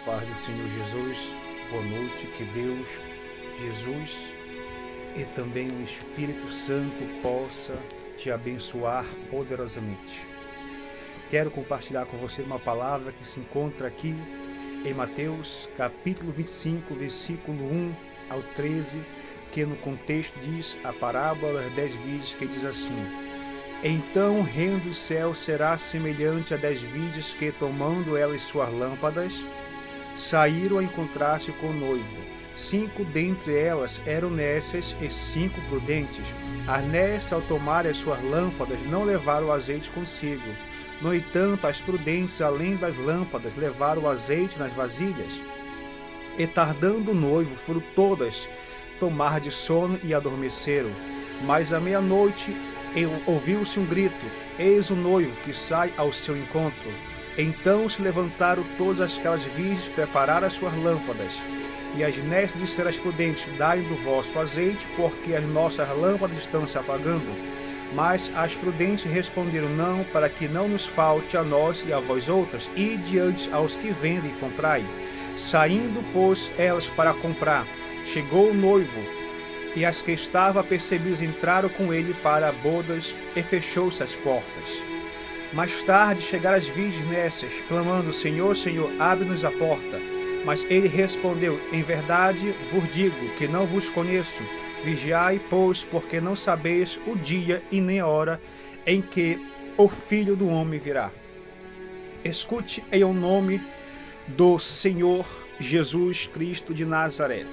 paz do Senhor Jesus, boa noite, que Deus, Jesus e também o Espírito Santo possa te abençoar poderosamente. Quero compartilhar com você uma palavra que se encontra aqui em Mateus, capítulo 25, versículo 1 ao 13, que no contexto diz a parábola das 10 virgens, que diz assim: Então o reino dos céus será semelhante a 10 virgens que, tomando elas suas lâmpadas, saíram a encontrar-se com o noivo. 5 dentre elas eram nécias e 5 prudentes. As nécias, ao tomarem as suas lâmpadas, não levaram o azeite consigo. No entanto, as prudentes, além das lâmpadas, levaram o azeite nas vasilhas. E tardando o noivo, foram todas tomar de sono e adormeceram. Mas à meia-noite ouviu-se um grito: Eis o noivo que sai ao seu encontro. Então se levantaram todas aquelas virgens, prepararam as suas lâmpadas. E as nécias disseram às prudentes: Dai do vosso azeite, porque as nossas lâmpadas estão se apagando. Mas as prudentes responderam: Não, para que não nos falte a nós e a vós outras, e diante aos que vendem e comprai. Saindo, pois, elas para comprar, chegou o noivo, e as que estavam apercebidas entraram com ele para a bodas, e fechou-se as portas. Mais tarde chegaram as virgens nécias, clamando: Senhor, Senhor, abre-nos a porta. Mas ele respondeu: Em verdade vos digo que não vos conheço. Vigiai, pois, porque não sabeis o dia e nem a hora em que o Filho do Homem virá. Escute em o nome do Senhor Jesus Cristo de Nazaré.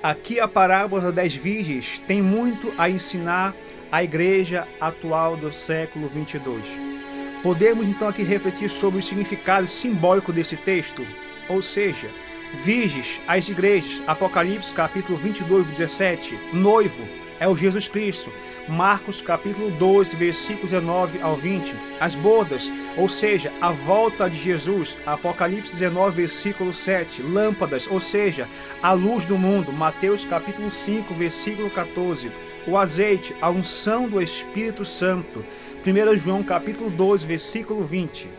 Aqui a parábola das 10 virgens tem muito a ensinar à igreja atual do século 22. Podemos então aqui refletir sobre o significado simbólico desse texto, ou seja, virgens, as igrejas, Apocalipse capítulo 22, 17, noivo é o Jesus Cristo, Marcos capítulo 12, versículos 19 ao 20, as bodas, ou seja, a volta de Jesus, Apocalipse 19, versículo 7, lâmpadas, ou seja, a luz do mundo, Mateus capítulo 5, versículo 14, o azeite, a unção do Espírito Santo, 1 João capítulo 12, versículo 20.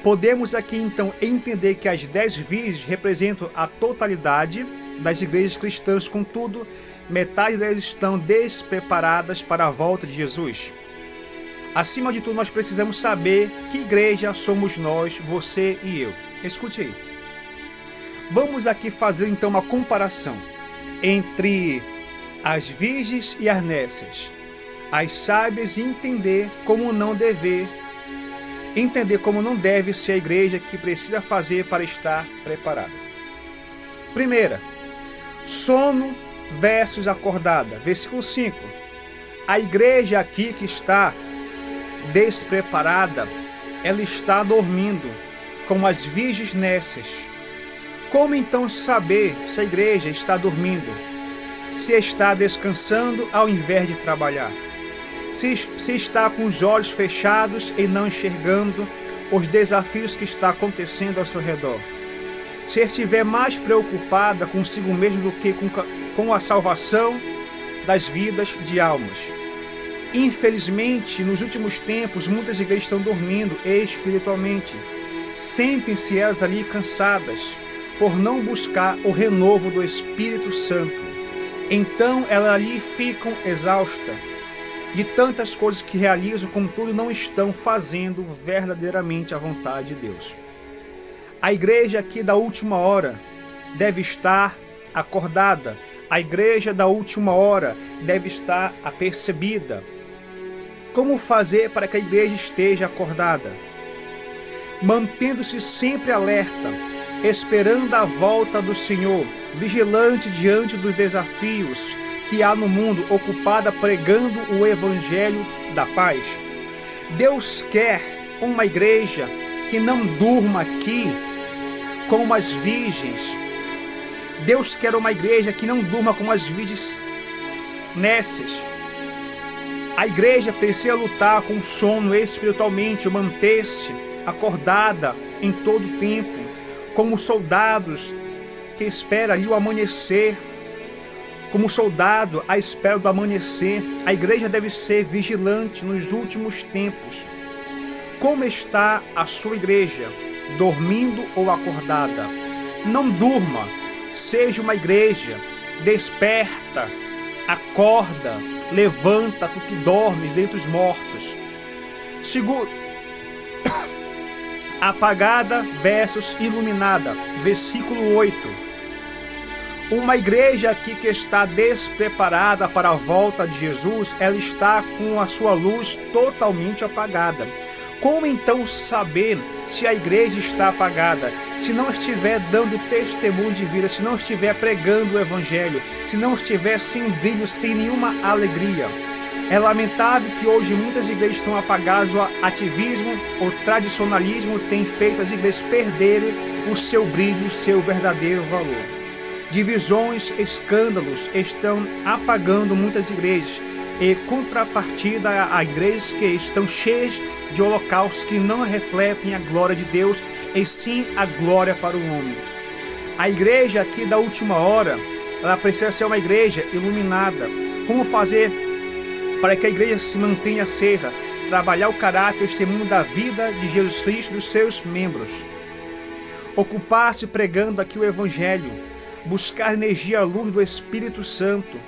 Podemos aqui então entender que as 10 virgens representam a totalidade das igrejas cristãs, contudo, metade delas estão despreparadas para a volta de Jesus. Acima de tudo, nós precisamos saber que igreja somos nós, você e eu. Escute aí. Vamos aqui fazer então uma comparação entre as virgens e as nécias, as sábias, e entender como não deve ser a igreja que precisa fazer para estar preparada. Primeira, sono versus acordada. Versículo 5. A igreja aqui que está despreparada, ela está dormindo, como as virgens nécias. Como então saber se a igreja está dormindo? Se está descansando ao invés de trabalhar? Se está com os olhos fechados e não enxergando os desafios que estão acontecendo ao seu redor? Se estiver mais preocupada consigo mesmo do que com a salvação das vidas de almas. Infelizmente, nos últimos tempos, muitas igrejas estão dormindo espiritualmente. Sentem-se elas ali cansadas por não buscar o renovo do Espírito Santo. Então, elas ali ficam exaustas de tantas coisas que realizam, contudo não estão fazendo verdadeiramente a vontade de Deus. A igreja aqui da última hora deve estar acordada. A igreja da última hora deve estar apercebida. Como fazer para que a igreja esteja acordada? Mantendo-se sempre alerta, esperando a volta do Senhor, vigilante diante dos desafios que há no mundo, ocupada pregando o evangelho da paz. Deus quer uma igreja que não durma aqui como as virgens. Deus quer uma igreja que não durma como as virgens nécias. A igreja precisa lutar com o sono espiritualmente, manter-se acordada em todo o tempo, como soldados que esperam ali o amanhecer. Como soldado à espera do amanhecer, a igreja deve ser vigilante nos últimos tempos. Como está a sua igreja? dormindo ou acordada. Não durma, seja uma igreja, desperta, acorda, levanta tu que dormes dentre os mortos. Segundo, apagada versus iluminada, versículo 8. Uma igreja aqui que está despreparada para a volta de Jesus, ela está com a sua luz totalmente apagada. Como então saber se a igreja está apagada? Se não estiver dando testemunho de vida, se não estiver pregando o evangelho, se não estiver sem brilho, sem nenhuma alegria. É lamentável que hoje muitas igrejas estão apagadas. O ativismo, o tradicionalismo tem feito as igrejas perderem o seu brilho, o seu verdadeiro valor. Divisões, escândalos estão apagando muitas igrejas, e contrapartida a igrejas que estão cheias de holocaustos que não refletem a glória de Deus, e sim a glória para o homem. A igreja aqui da última hora, ela precisa ser uma igreja iluminada. Como fazer para que a igreja se mantenha acesa? Trabalhar o caráter e o testemunho da vida de Jesus Cristo dos seus membros. Ocupar-se pregando aqui o evangelho. Buscar energia à luz do Espírito Santo.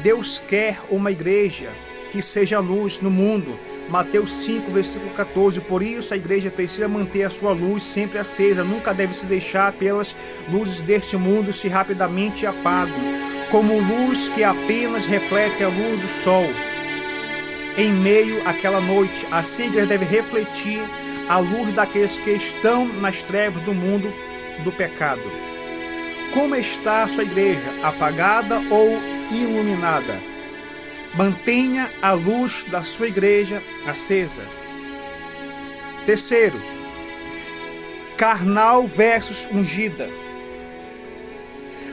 Deus quer uma igreja que seja luz no mundo. Mateus 5, versículo 14. Por isso a igreja precisa manter a sua luz sempre acesa. Nunca deve se deixar pelas luzes deste mundo se rapidamente apagam. Como luz que apenas reflete a luz do sol em meio àquela noite. Assim a igreja deve refletir a luz daqueles que estão nas trevas do mundo do pecado. Como está a sua igreja? Apagada ou iluminada? Mantenha a luz da sua igreja acesa. Terceiro, carnal versus ungida.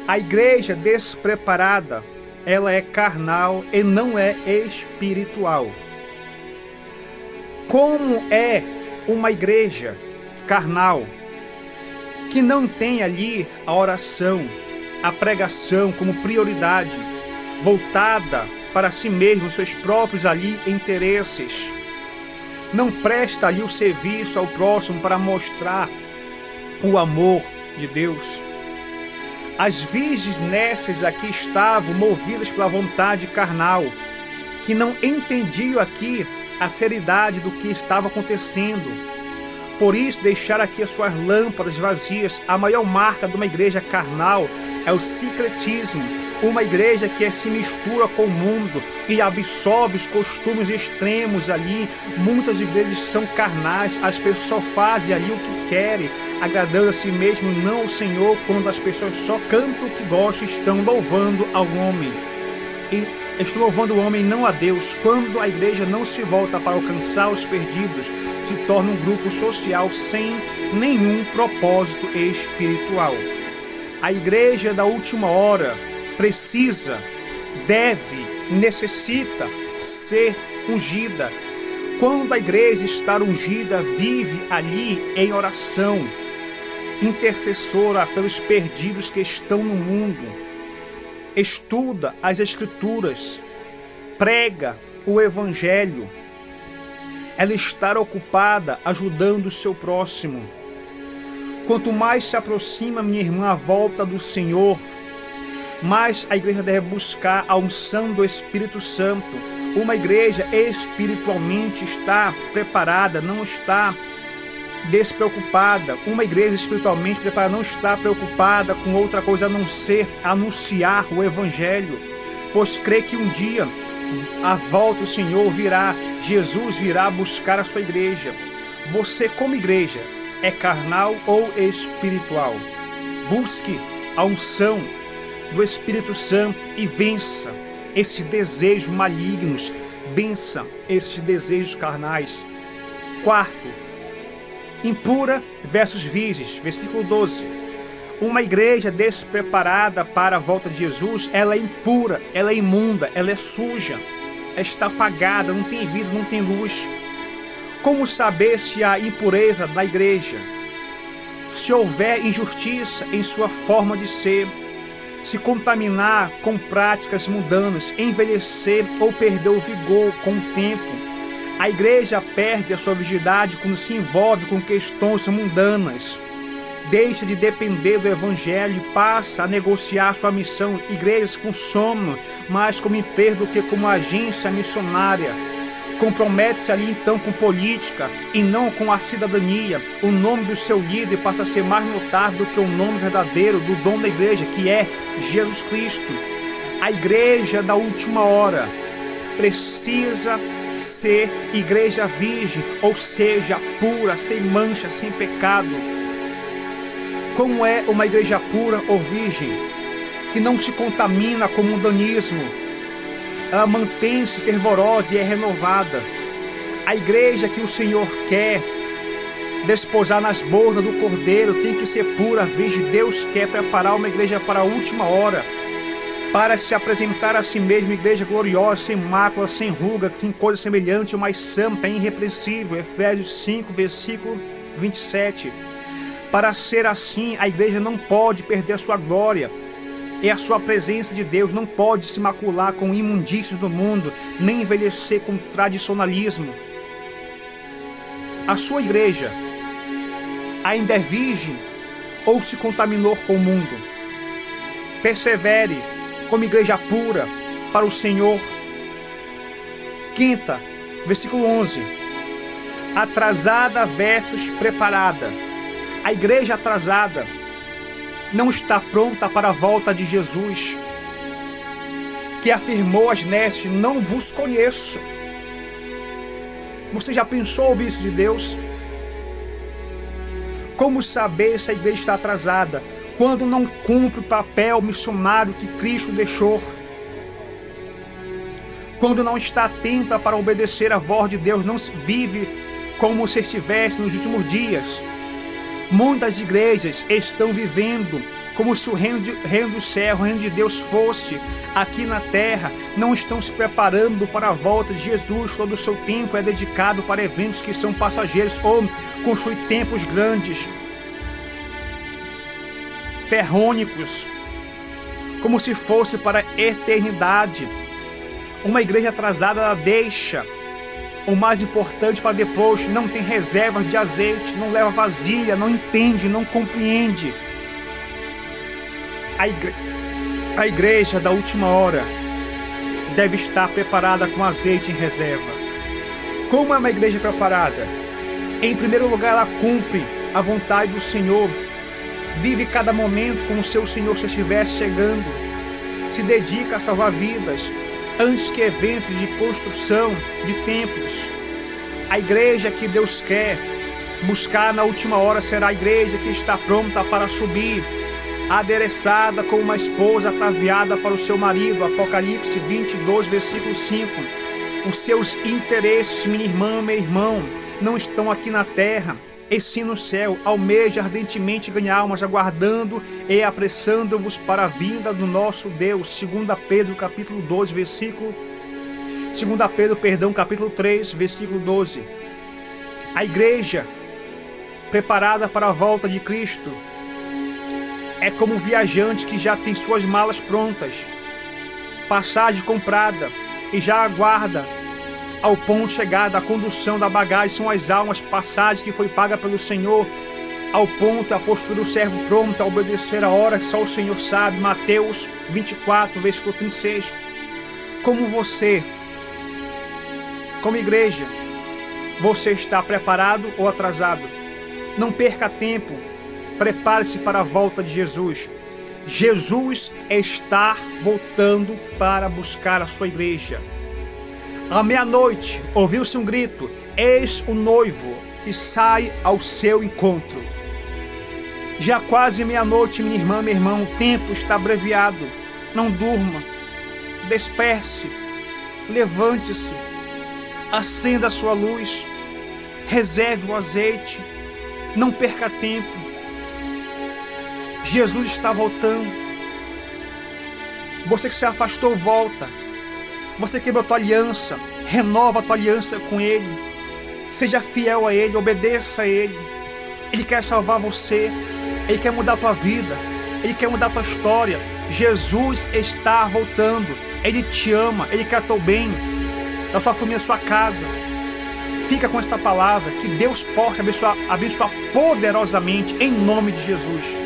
A igreja despreparada, ela é carnal e não é espiritual. Como é uma igreja carnal, que não tem ali a oração, a pregação como prioridade, voltada para si mesmo, seus próprios ali interesses. Não presta ali o serviço ao próximo para mostrar o amor de Deus. As virgens nécias aqui estavam movidas pela vontade carnal, que não entendiam aqui a seriedade do que estava acontecendo. Por isso, deixar aqui as suas lâmpadas vazias. A maior marca de uma igreja carnal é o sincretismo. Uma igreja que se mistura com o mundo e absorve os costumes extremos ali. Muitas igrejas são carnais. As pessoas só fazem ali o que querem, agradando a si mesmo, não ao Senhor. Quando as pessoas só cantam o que gostam, estão louvando ao homem. Estou louvando o homem, não a Deus. Quando a igreja não se volta para alcançar os perdidos, se torna um grupo social sem nenhum propósito espiritual. A igreja da última hora precisa, deve, necessita ser ungida. Quando a igreja está ungida, vive ali em oração, intercessora pelos perdidos que estão no mundo. Estuda as Escrituras, prega o Evangelho. Ela está ocupada ajudando o seu próximo. Quanto mais se aproxima, minha irmã, a volta do Senhor, mais a igreja deve buscar a unção do Espírito Santo. Uma igreja espiritualmente está preparada, não está despreocupada. Uma igreja espiritualmente preparada não está preocupada com outra coisa a não ser anunciar o Evangelho, pois crê que um dia a volta do Senhor virá, Jesus virá buscar a sua igreja. Você, como igreja, é carnal ou espiritual? Busque a unção do Espírito Santo e vença esses desejos malignos, vença esses desejos carnais. Quarto, impura versus virgens, versículo 12. Uma igreja despreparada para a volta de Jesus, ela é impura, ela é imunda, ela é suja, está apagada, não tem vida, não tem luz. Como saber se há impureza na igreja? Se houver injustiça em sua forma de ser, se contaminar com práticas mundanas, envelhecer ou perder o vigor com o tempo, A igreja perde a sua virgindade quando se envolve com questões mundanas. Deixa de depender do evangelho e passa a negociar sua missão. Igrejas funcionam mais como empresa do que como agência missionária. Compromete-se ali então com política e não com a cidadania. O nome do seu líder passa a ser mais notável do que o nome verdadeiro do dono da igreja, que é Jesus Cristo. A igreja da última hora precisa ser igreja virgem, ou seja, pura, sem mancha, sem pecado. Como é uma igreja pura ou virgem? Que não se contamina com o mundanismo. Ela mantém-se fervorosa e é renovada. A igreja que o Senhor quer desposar nas bordas do Cordeiro tem que ser pura, virgem. Deus quer preparar uma igreja para a última hora, para se apresentar a si mesmo, igreja gloriosa, sem mácula, sem ruga, sem coisa semelhante, mas santa, irrepreensível. Efésios 5, versículo 27. Para ser assim, a igreja não pode perder a sua glória e a sua presença de Deus, não pode se macular com imundícias do mundo, nem envelhecer com tradicionalismo. A sua igreja ainda é virgem ou se contaminou com o mundo? Persevere como igreja pura para o Senhor. Quinta, versículo 11. Atrasada versus preparada. A igreja atrasada não está pronta para a volta de Jesus, que afirmou às nestes: não vos conheço. Você já pensou ouvir isso de Deus? Como saber se a igreja está atrasada? Quando não cumpre o papel missionário que Cristo deixou. Quando não está atenta para obedecer à voz de Deus, não vive como se estivesse nos últimos dias. Muitas igrejas estão vivendo como se o reino do céu, o reino de Deus fosse aqui na terra. Não estão se preparando para a volta de Jesus. Todo o seu tempo é dedicado para eventos que são passageiros ou construir templos grandes, ferrônicos, como se fosse para a eternidade. Uma igreja atrasada, ela deixa o mais importante para depois, não tem reservas de azeite, não leva vasilha, não entende, não compreende. A igreja da última hora deve estar preparada com azeite em reserva. Como é uma igreja preparada? Em primeiro lugar, ela cumpre a vontade do Senhor, vive cada momento como se o Senhor estivesse chegando, se dedica a salvar vidas, antes que eventos de construção de templos. A igreja que Deus quer buscar na última hora será a igreja que está pronta para subir, adereçada como uma esposa ataviada para o seu marido. Apocalipse 22, versículo 5. Os seus interesses, minha irmã, meu irmão, não estão aqui na terra, e sim no céu. Almeja ardentemente ganhar almas, aguardando e apressando-vos para a vinda do nosso Deus. 2 Pedro capítulo 2, versículo 3, versículo 12. A igreja preparada para a volta de Cristo é como um viajante que já tem suas malas prontas, passagem comprada, e já aguarda ao ponto de chegada. A condução da bagagem são as almas, passagem que foi paga pelo Senhor. Ao ponto, a postura do servo pronto a obedecer a hora que só o Senhor sabe. Mateus 24, versículo 36. Como você, como igreja, você está preparado ou atrasado? Não perca tempo, prepare-se para a volta de Jesus. Jesus está voltando para buscar a sua igreja. À meia-noite, ouviu-se um grito: eis o noivo que sai ao seu encontro. Já quase meia-noite, minha irmã, meu irmão, o tempo está abreviado. Não durma, desperte-se, levante-se, acenda a sua luz, reserve o azeite, não perca tempo. Jesus está voltando. Você que se afastou, volta. Você quebrou a tua aliança, renova a tua aliança com Ele. Seja fiel a Ele, obedeça a Ele. Ele quer salvar você, Ele quer mudar a tua vida, Ele quer mudar a tua história. Jesus está voltando, Ele te ama, Ele quer teu bem, da sua família, da sua casa. Fica com esta palavra, que Deus possa abençoar poderosamente em nome de Jesus.